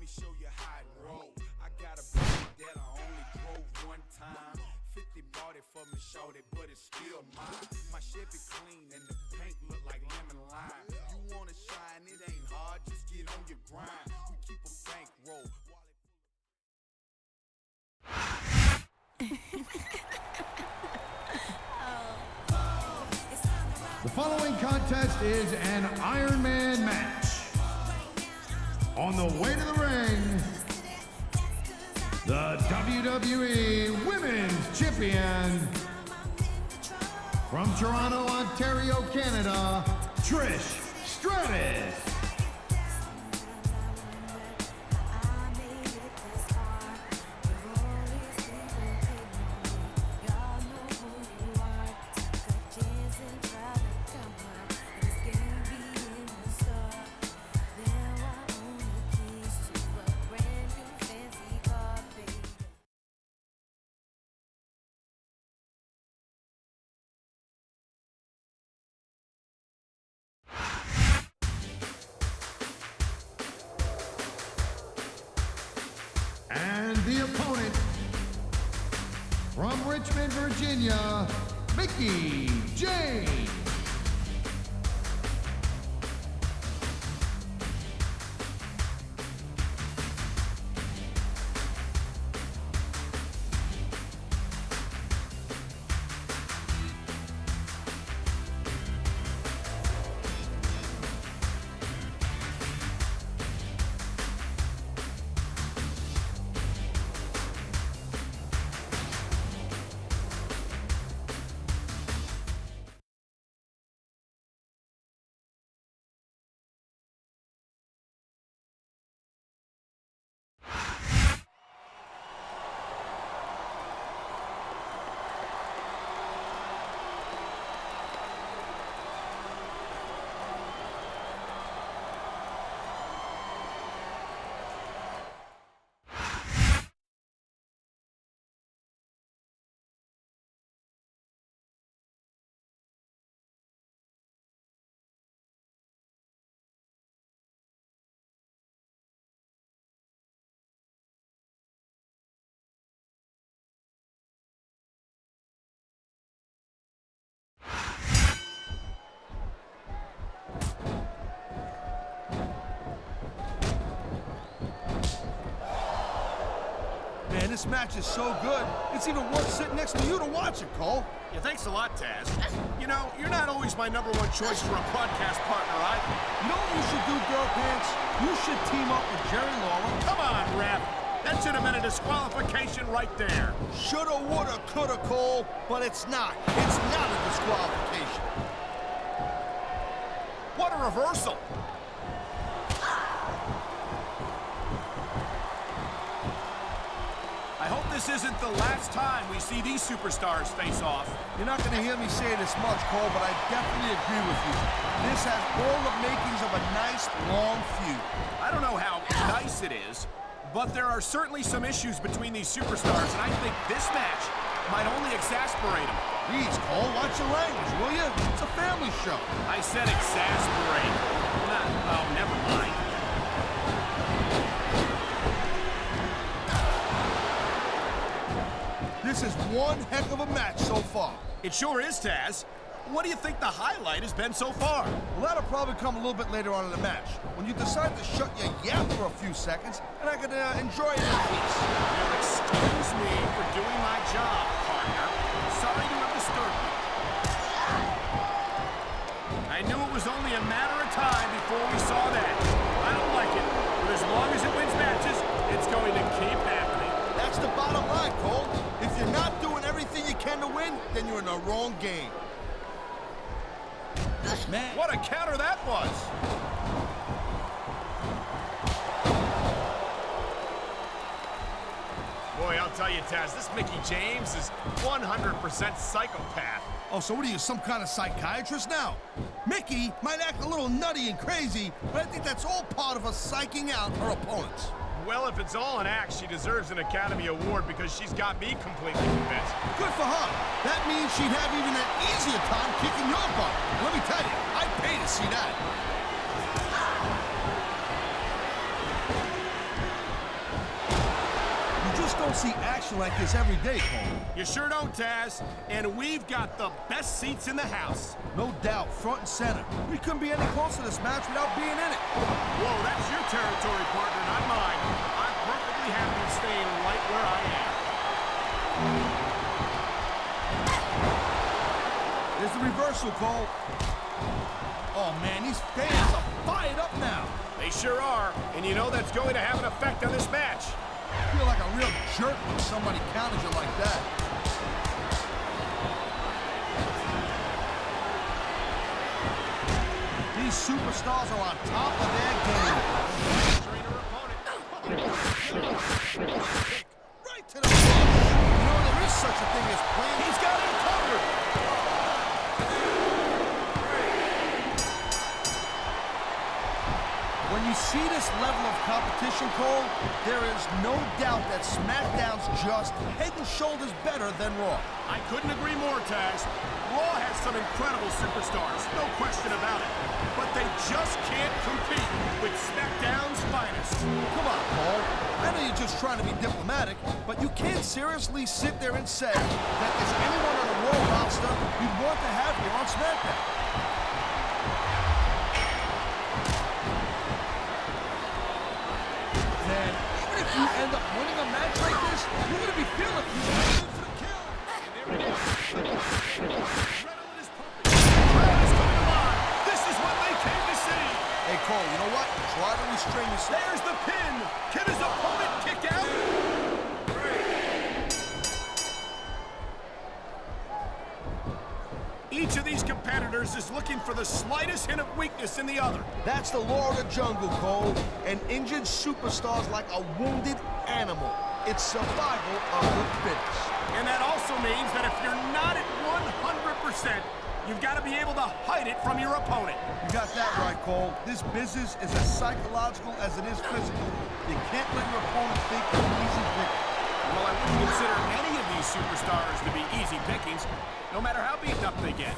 me show you how it roll. I got a bike that I only drove one time. 50 bought it for me, shorty, but it's still mine. My Chevy clean and the paint look like lemon lime. You wanna shine, it ain't hard, just get on your grind. We keep a bankroll. The following contest is an Iron Man match. On the way to the ring, the WWE Women's Champion from Toronto, Ontario, Canada, Trish Stratus. And the opponent, from Richmond, Virginia, Mickie James. Man, this match is so good, it's even worth sitting next to you to watch it, Cole. Yeah, thanks a lot, Taz. You know, you're not always my #1 choice for a podcast partner, either. You know what you should do, Girl Pants? You should team up with Jerry Lawler. Come on, ref. That should have been a disqualification right there. Shoulda, woulda, coulda, Cole, but it's not. It's not a disqualification. What a reversal. I hope this isn't the last time we see these superstars face off. You're not going to hear me say this much, Cole, but I definitely agree with you. This has all the makings of a nice, long feud. I don't know how nice it is, but there are certainly some issues between these superstars, and I think this match might only exasperate them. Please, Cole, watch your language, will you? It's a family show. I said exasperate. Oh, never mind. This is one heck of a match so far. It sure is, Taz. What do you think the highlight has been so far? Well, that'll probably come a little bit later on in the match, when you decide to shut your yap for a few seconds, and I can enjoy it in peace. Well, excuse me for doing my job, partner. Sorry to have disturbed you. I knew it was only a matter of time before we saw that. I don't like it, but as long as it wins matches, it's going to keep happening. That's the bottom line, Cole. If you're not doing everything you can to win, then you're in the wrong game. Man, what a counter that was! Boy, I'll tell you, Taz, this Mickie James is 100% psychopath. Oh, so what are you, some kind of psychiatrist now? Mickie might act a little nutty and crazy, but I think that's all part of her psyching out her opponents. Well, if it's all an act, she deserves an Academy Award because she's got me completely convinced. Good for her. That means she'd have even an easier time kicking your butt. Let me tell you, I'd pay to see that. don't see action like this every day, Cole. You sure don't, Taz. And we've got the best seats in the house. No doubt, front and center. We couldn't be any closer to this match without being in it. Whoa, that's your territory, partner, not mine. I'm perfectly happy staying right where I am. There's the reversal, Cole. Oh, man, these fans are fired up now. They sure are, and you know that's going to have an effect on this match. I feel like a real jerk when somebody counters you like that. These superstars are on top of their game. Right to the bush. You know, there is such a thing as playing. He's got him covered. When you see this level of competition, Cole, there is no doubt that SmackDown's just head and shoulders better than Raw. I couldn't agree more, Taz. Raw has some incredible superstars, no question about it. But they just can't compete with SmackDown's finest. Come on, Cole. I know you're just trying to be diplomatic, but you can't seriously sit there and say that there's anyone on the Raw roster you'd want to have here on SmackDown. Man, even if you end up winning a match like this, you're going to be feeling you're going for the kill. Adrenaline is pumping. Crowd is coming alive. This is what they came to see. Hey, Cole, you know what? Try to restrain yourself. There's the pin. Can his opponent kick out? Each of these competitors is looking for the slightest hint of weakness in the other. That's the law of the jungle, Cole. An injured superstar's like a wounded animal. It's survival of the fittest. And that also means that if you're not at 100%, you've got to be able to hide it from your opponent. You got that right, Cole. This business is as psychological as it is physical. You can't let your opponent think you're an easy pick. Well, I wouldn't consider any of these superstars to be easy pickings, no matter how beaten up they get.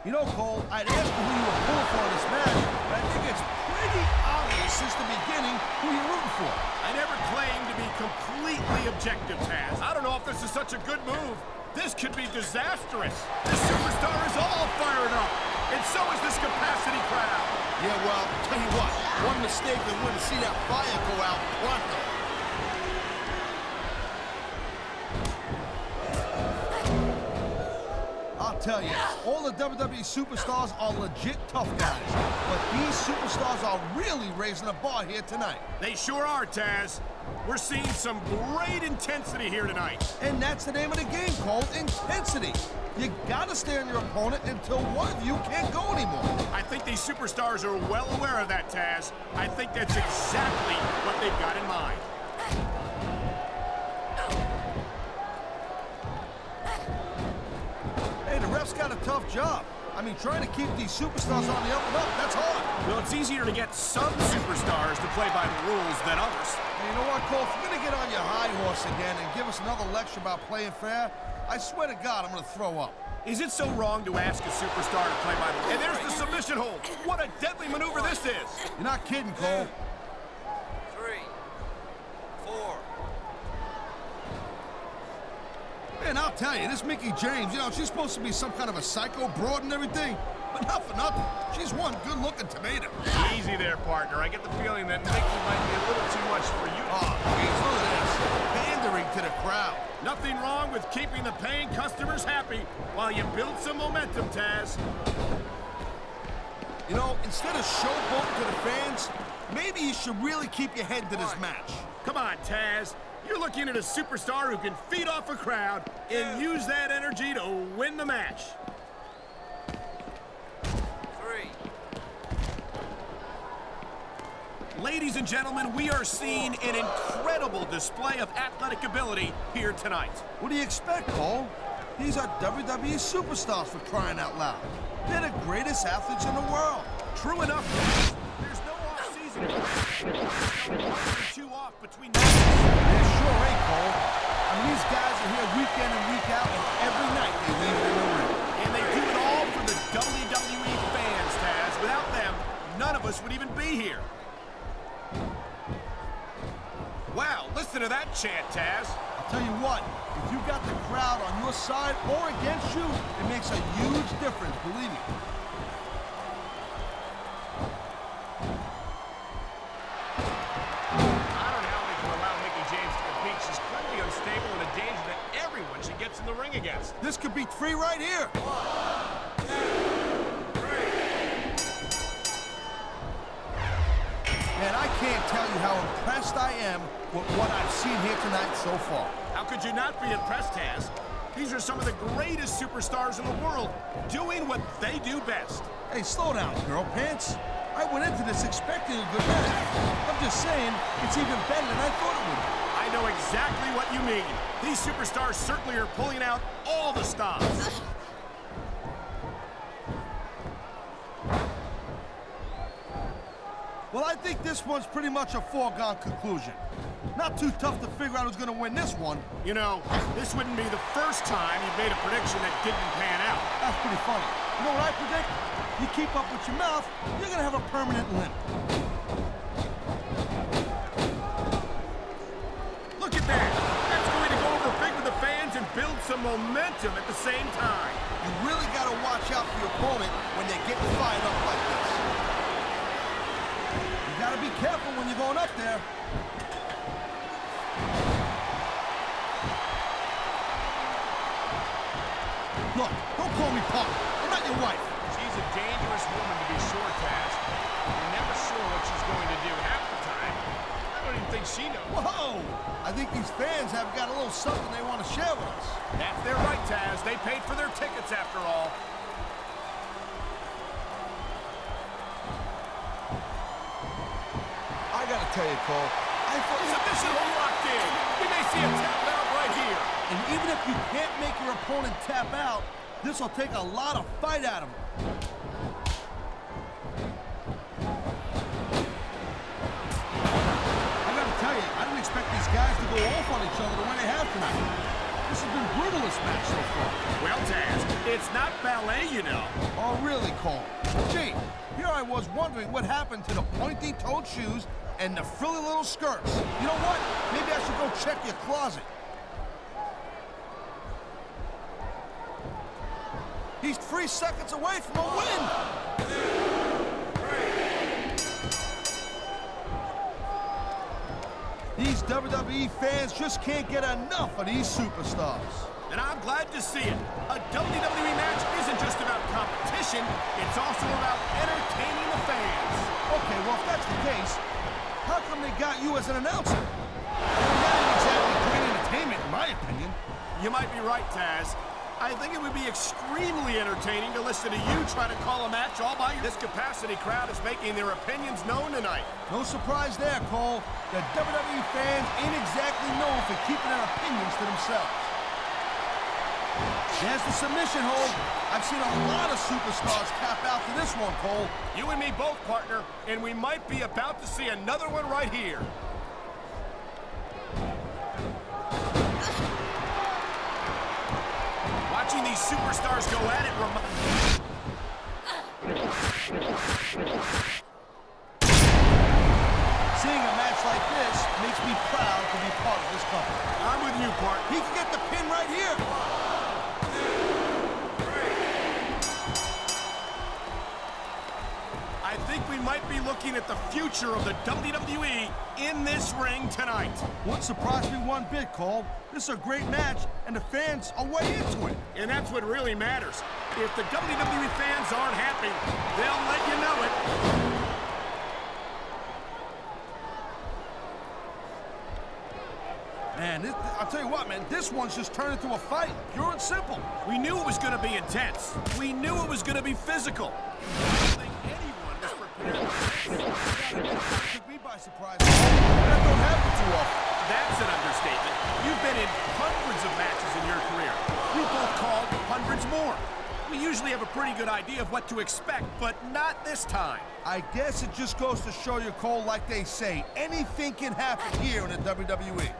You know, Cole, I'd ask you who you were pulling for in this match, but I think it's pretty obvious since the beginning who you're rooting for. I never claimed to be completely objective, Taz. I don't know if this is such a good move. This could be disastrous. This superstar is all fired up, and so is this capacity crowd. Yeah, well, tell you what, one mistake and wouldn't see that fire go out pronto. I'll tell you, all the WWE superstars are legit tough guys, but these superstars are really raising the bar here tonight. They sure are, Taz. We're seeing some great intensity here tonight. And that's the name of the game, Cole, intensity. You gotta stay on your opponent until one of you can't go anymore. I think these superstars are well aware of that, Taz. I think that's exactly what they've got in mind. Hey, the ref's got a tough job. I mean, trying to keep these superstars on the up and up, that's hard. Well, it's easier to get some superstars to play by the rules than others. And you know what, Cole? If you're gonna get on your high horse again and give us another lecture about playing fair, I swear to God, I'm gonna throw up. Is it so wrong to ask a superstar to play by the rules? And there's the submission hold. What a deadly maneuver this is. You're not kidding, Cole. 3, 4. Man, I'll tell you, this Mickie James, you know, she's supposed to be some kind of a psycho broad and everything, but not for nothing. She's one good-looking tomato. Easy there, partner. I get the feeling that Mickie might be a little too much for you. Oh, geez, look at this. Pandering to the crowd. Nothing wrong with keeping the paying customers happy while you build some momentum, Taz. You know, instead of showboating to the fans, maybe you should really keep your head to this match. Come on, Taz. You're looking at a superstar who can feed off a crowd and use that energy to win the match. 3. Ladies and gentlemen, we are seeing an incredible display of athletic ability here tonight. What do you expect, Cole? These are WWE superstars, for crying out loud. They're the greatest athletes in the world. True enough, Taz. There's no off-season. Two off between matches. There sure ain't, Cole. I mean, these guys are here week in and week out, and every night they leave it in the ring. And they do it all for the WWE fans, Taz. Without them, none of us would even be Listen to that chant, Taz. I'll tell you what, if you've got the crowd on your side or against you, it makes a huge difference, believe me. I don't know how they can allow Mickie James to compete. She's clearly unstable and a danger to everyone she gets in the ring against. This could be 3 right here. 1, 2, 3. Man, I can't tell you how impressed I am with what I've seen here tonight so far. How could you not be impressed, Taz? These are some of the greatest superstars in the world, doing what they do best. Hey, slow down, girl pants. I went into this expecting a good match. I'm just saying, it's even better than I thought it would be. I know exactly what you mean. These superstars certainly are pulling out all the stops. Well, I think this one's pretty much a foregone conclusion. Not too tough to figure out who's going to win this one. You know, this wouldn't be the first time you've made a prediction that didn't pan out. That's pretty funny. You know what I predict? You keep up with your mouth, you're going to have a permanent limp. Look at that. That's going to go over big with the fans and build some momentum at the same time. You really got to watch out for your opponent when they get fired up like this. You got to be careful when you're going up there. Look, don't call me punk. I'm not your wife. She's a dangerous woman, to be sure, Taz. You're never sure what she's going to do half the time. I don't even think she knows. Whoa! I think these fans have got a little something they want to share with us. That's their right, Taz. They paid for their tickets after all. I gotta tell you, Cole, I thought... Submission locked in. We may see a tap out right here. And even if you can't make your opponent tap out, this will take a lot of fight out of him. I gotta tell you, I didn't expect these guys to go off on each other the way they have tonight. This has been brutal, this match so far. Well, Taz, it's not ballet, you know. Oh, really, Cole? Gee, here I was wondering what happened to the pointy-toed shoes and the frilly little skirts. You know what? Maybe I should go check your closet. He's 3 seconds away from a win. 1, 2, 3. These WWE fans just can't get enough of these superstars. And I'm glad to see it. A WWE match isn't just about competition, it's also about entertaining the fans. Okay, well, if that's the case, how come they got you as an announcer? That ain't exactly great entertainment, in my opinion. You might be right, Taz. I think it would be extremely entertaining to listen to you try to call a match all by yourself. This capacity crowd is making their opinions known tonight. No surprise there, Cole. The WWE fans ain't exactly known for keeping their opinions to themselves. There's the submission hold. I've seen a lot of superstars tap out to this one, Cole. You and me both, partner, and we might be about to see another one right here. Watching these superstars go at it Seeing a match like this makes me proud to be part of this company. I'm with you, part. He can get the pin right here. 1, 2, 3. I think we might be looking at the future of the WWE in this ring tonight. Wouldn't surprise me one bit, Cole. This is a great match, and the fans are way into it. And that's what really matters. If the WWE fans aren't happy, they'll let you know it. Man, I'll tell you what, man, this one's just turned into a fight, pure and simple. We knew it was going to be intense. We knew it was going to be physical. I don't think anyone was prepared. Took me by surprise. That don't happen too often. That's an understatement. You've been in hundreds of matches in your career. You both called hundreds more. We usually have a pretty good idea of what to expect, but not this time. I guess it just goes to show you, Cole, like they say, anything can happen here in the WWE.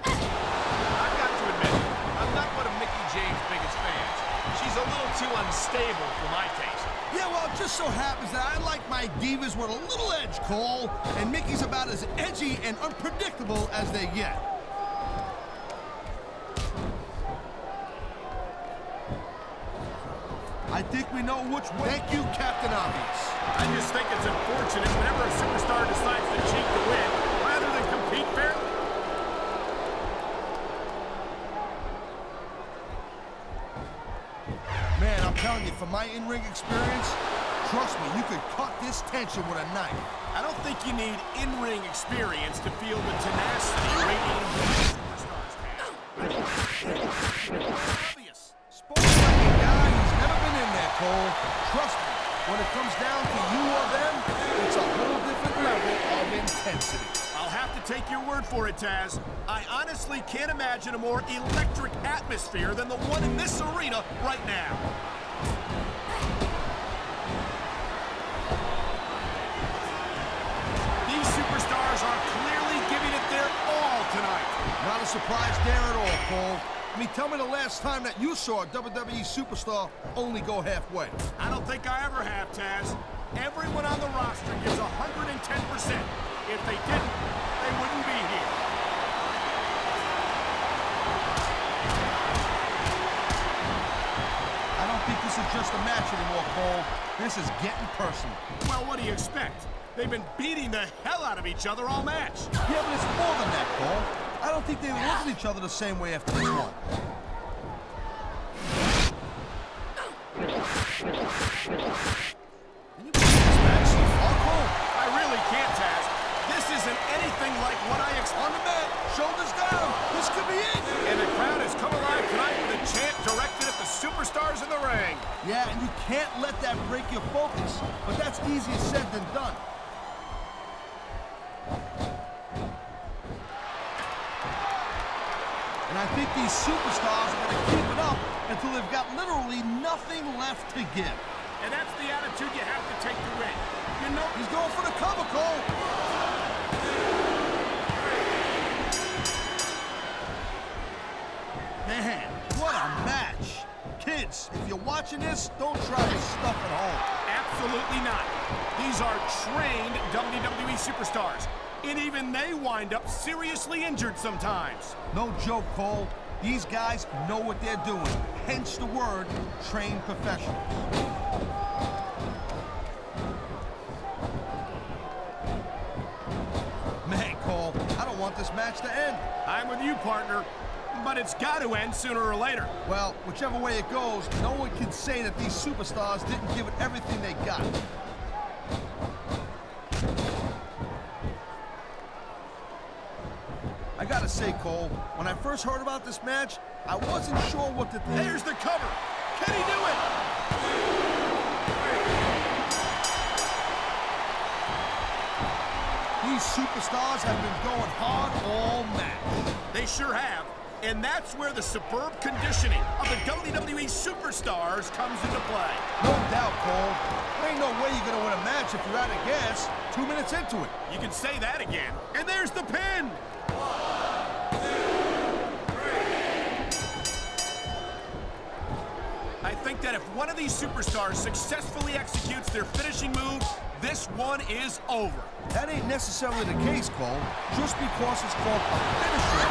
I've got to admit, I'm not one of Mickie James' biggest fans. She's a little too unstable for my taste. Yeah, well, just just so happens that I like my divas with a little edge, Cole, and Mickie's about as edgy and unpredictable as they get. I think we know which way. Thank you, Captain Obvious. I just think it's unfortunate whenever a superstar decides to cheat to win, rather than compete fairly. Man, I'm telling you, from my in-ring experience, trust me, you could cut this tension with a knife. I don't think you need in-ring experience to feel the tenacity radiating from the superstars, Taz. Obvious. Spoken like a guy who's never been in there, Cole. Trust me, when it comes down to you or them, it's a whole different level of intensity. I'll have to take your word for it, Taz. I honestly can't imagine a more electric atmosphere than the one in this arena right now. These superstars are clearly giving it their all tonight. Not a surprise there at all, Cole. I mean, tell me the last time that you saw a WWE superstar only go halfway. I don't think I ever have, Taz. Everyone on the roster gives 110%. If they didn't, they wouldn't be here. I don't think this is just a match anymore, Cole. This is getting personal. Well, what do you expect? They've been beating the hell out of each other all match. Yeah, but it's more than that, Cole. I don't think they look at each other the same way after this one. Can you believe this match so far, Cole? I really can't, Taz. This isn't anything like what I expected. On the mat, shoulders down. This could be it. And the crowd has come alive tonight with a chant directed at the superstars in the ring. Yeah, and you can't let that break your focus. But that's easier said than done. And I think these superstars are going to keep it up until they've got literally nothing left to give. And that's the attitude you have to take to win. You know, He's going for the cover, Cole. Man, what a match. Kids, if you're watching this, don't try this stuff at home. absolutely not. These are trained WWE superstars. And even they wind up seriously injured sometimes. No joke, Cole. These guys know what they're doing. Hence the word, trained professionals. Man, Cole, I don't want this match to end. I'm with you, partner. But it's got to end sooner or later. Well, whichever way it goes, no one can say that these superstars didn't give it everything they got. I gotta say, Cole, when I first heard about this match, I wasn't sure what to think. There's the cover. Can he do it? These superstars have been going hard all match. They sure have. And that's where the superb conditioning of the WWE superstars comes into play. No doubt, Cole. There ain't no way you're gonna win a match if you're out of gas 2 minutes into it. You can say that again. And there's the pin. I think that if one of these superstars successfully executes their finishing move, this one is over. That ain't necessarily the case, Cole. Just because it's called a finisher.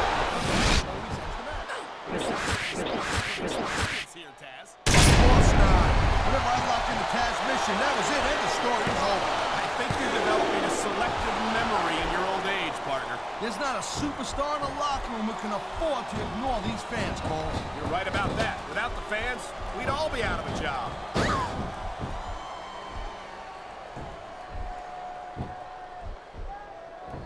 Here, Taz. Of course not. Whenever I locked into Taz's mission, that was it. And the story was over. I think you're developing a selective memory in your old age, partner. There's not a superstar in the locker room who can afford to ignore these fans, Cole. You're right about that. Without the fans, we'd all be out of a job.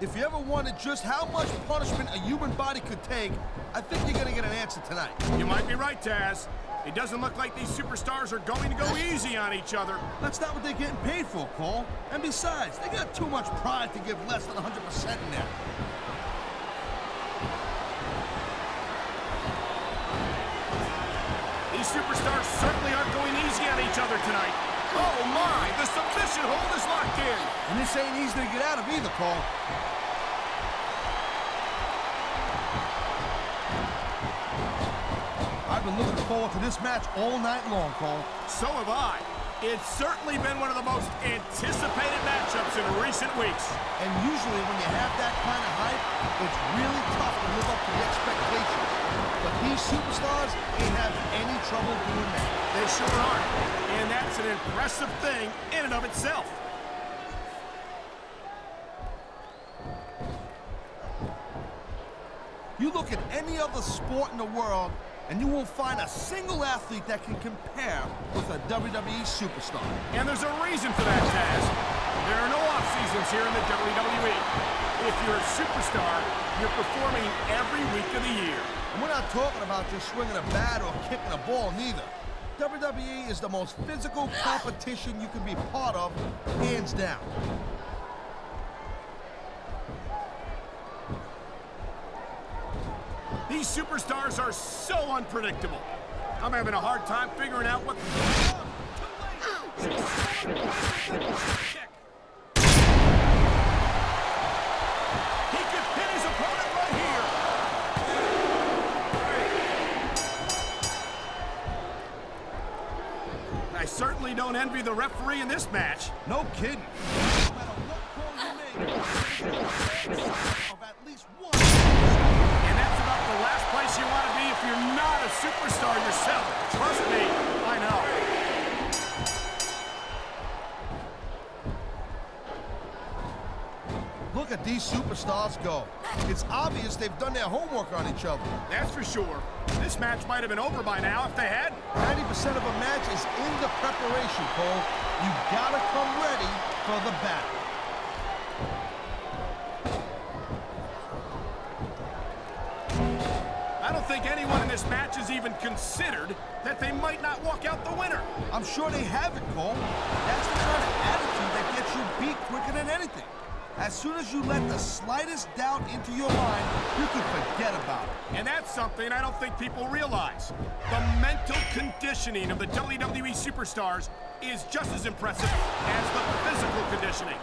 If you ever wondered just how much punishment a human body could take, I think you're gonna get an answer tonight. You might be right, Taz. It doesn't look like these superstars are going to go easy on each other. That's not what they're getting paid for, Cole. And besides, they got too much pride to give less than 100% in there. These superstars certainly aren't going easy on each other tonight. Oh my, the submission hold is locked in. And this ain't easy to get out of either, Cole. I've been looking forward to this match all night long, Cole. So have I. It's certainly been one of the most anticipated matchups in recent weeks. And usually when you have that kind of hype, it's really tough to live up to the expectations. But these superstars ain't having any trouble doing that. They sure aren't. And that's an impressive thing in and of itself. You look at any other sport in the world, and you won't find a single athlete that can compare with a WWE superstar. And there's a reason for that, Taz. There are no off-seasons here in the WWE. If you're a superstar, you're performing every week of the year. And we're not talking about just swinging a bat or kicking a ball, neither. WWE is the most physical competition you can be part of, hands down. These superstars are so unpredictable. I'm having a hard time figuring out what... He could pin his opponent right here. I certainly don't envy the referee in this match. No kidding. No matter what call you make, of at least one. And that's about the last place you want to be if you're not a superstar yourself. Trust me, I know. Look at these superstars go. It's obvious they've done their homework on each other. That's for sure. This match might have been over by now if they had. 90% of a match is in the preparation, Cole. You gotta come ready for the battle. I don't think anyone in this match has even considered that they might not walk out the winner. I'm sure they have it, Cole. That's the kind of attitude that gets you beat quicker than anything. As soon as you let the slightest doubt into your mind, you can forget about it. And that's something I don't think people realize. The mental conditioning of the WWE superstars is just as impressive as the physical conditioning.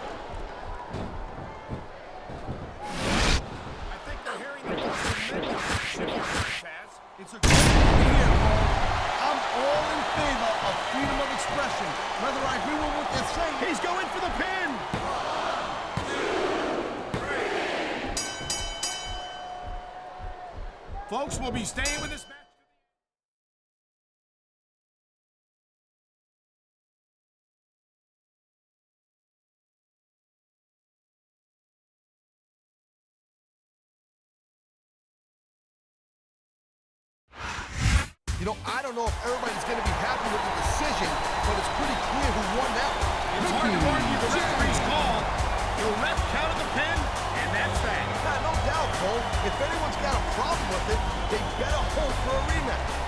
I think they're hearing the mental action here, Taz. It's a great thing to hear, Cole. I'm all in favor of freedom of expression, whether I agree with what they're saying. He's going for the pin! Folks, we'll be staying with this match. You know, I don't know if everybody's going to be happy with the decision, but it's pretty clear who won that one. It's hard to argue the referee's call. The ref counted the pin, and that's that. No doubt, Cole. If anyone's got a problem with it, they better hope for a rematch.